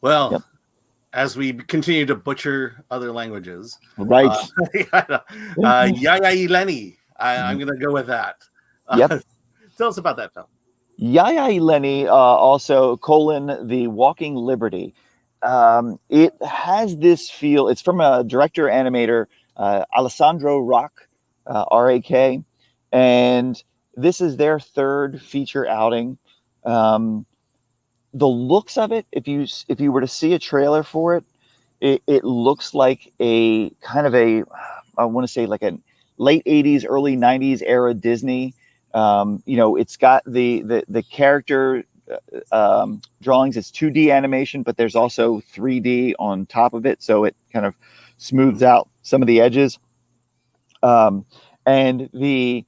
Well, Yep. as we continue to butcher other languages, Right. YAYA E LENNIE. I'm going to go with that. Yep. Tell us about that film. YAYA E LENNIE, also The Walking Liberty. It has this feel. It's from a director animator, Alessandro Rock, R-A-K, and this is their third feature outing. The looks of it, if you were to see a trailer for it, it looks like a kind of a, I want to say like a late 80s, early 90s era Disney. It's got the character drawings. It's 2D animation, but there's also 3D on top of it, so it kind of smooths out some of the edges. And the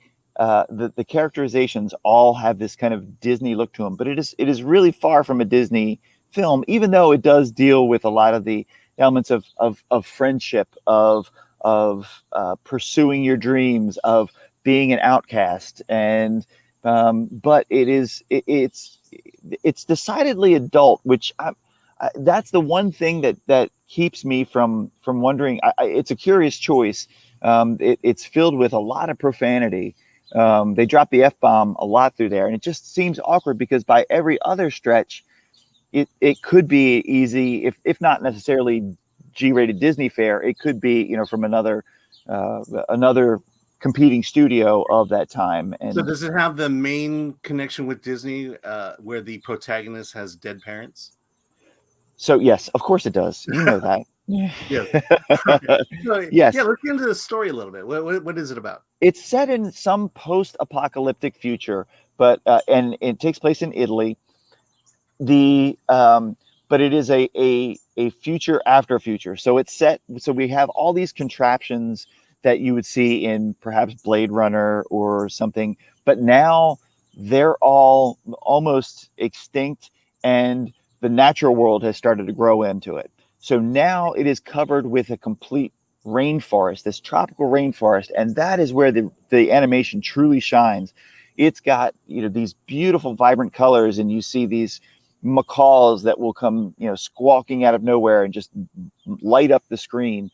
characterizations all have this kind of Disney look to them, but it is really far from a Disney film, even though it does deal with a lot of the elements of friendship, of pursuing your dreams, of being an outcast, and but it's decidedly adult, which that's the one thing that keeps me from wondering. It's a curious choice. It's filled with a lot of profanity. They drop the F-bomb a lot through there, and it just seems awkward because by every other stretch, it could be easy, if not necessarily G-rated Disney fare. It could be, from another competing studio of that time. And so does it have the main connection with Disney where the protagonist has dead parents? So yes, of course it does. You know that. Yeah. Yes. Yeah, let's get into the story a little bit. What is it about? It's set in some post-apocalyptic future, but and it takes place in Italy. But it is a future after future. So it's set. So we have all these contraptions that you would see in perhaps Blade Runner or something, but now they're all almost extinct, and the natural world has started to grow into it. So now it is covered with a complete rainforest, this tropical rainforest, and that is where the animation truly shines. It's got these beautiful, vibrant colors, and you see these macaws that will come squawking out of nowhere and just light up the screen,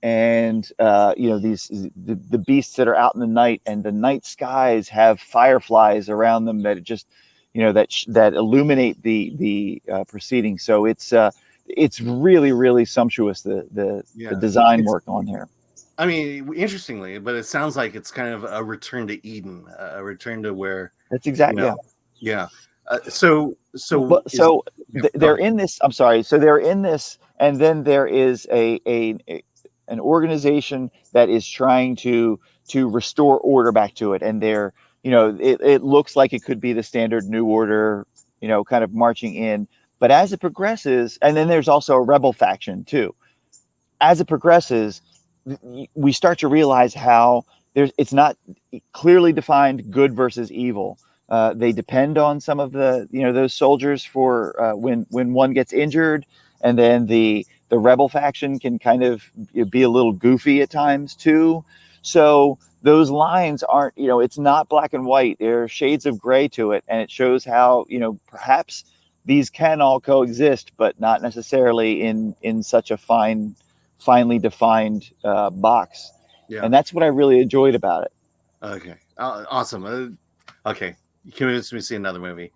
and the beasts that are out in the night, and the night skies have fireflies around them that just that illuminate the proceedings. So it's really, really sumptuous, the design work on here. I mean, interestingly, but it sounds like it's kind of a return to Eden, a return to where. That's exactly. Yeah. They're in this. I'm sorry. So they're in this, and then there is an organization that is trying to restore order back to it, and they're it looks like it could be the standard New Order, kind of marching in. But as it progresses, and then there's also a rebel faction too. As it progresses, we start to realize how it's not clearly defined good versus evil. They depend on some of the those soldiers for when one gets injured, and then the rebel faction can kind of be a little goofy at times too. So those lines aren't, it's not black and white. There are shades of gray to it, and it shows how perhaps these can all coexist, but not necessarily in such a finely defined box. Yeah. And that's what I really enjoyed about it. Okay, awesome. Okay, you convinced me to see another movie.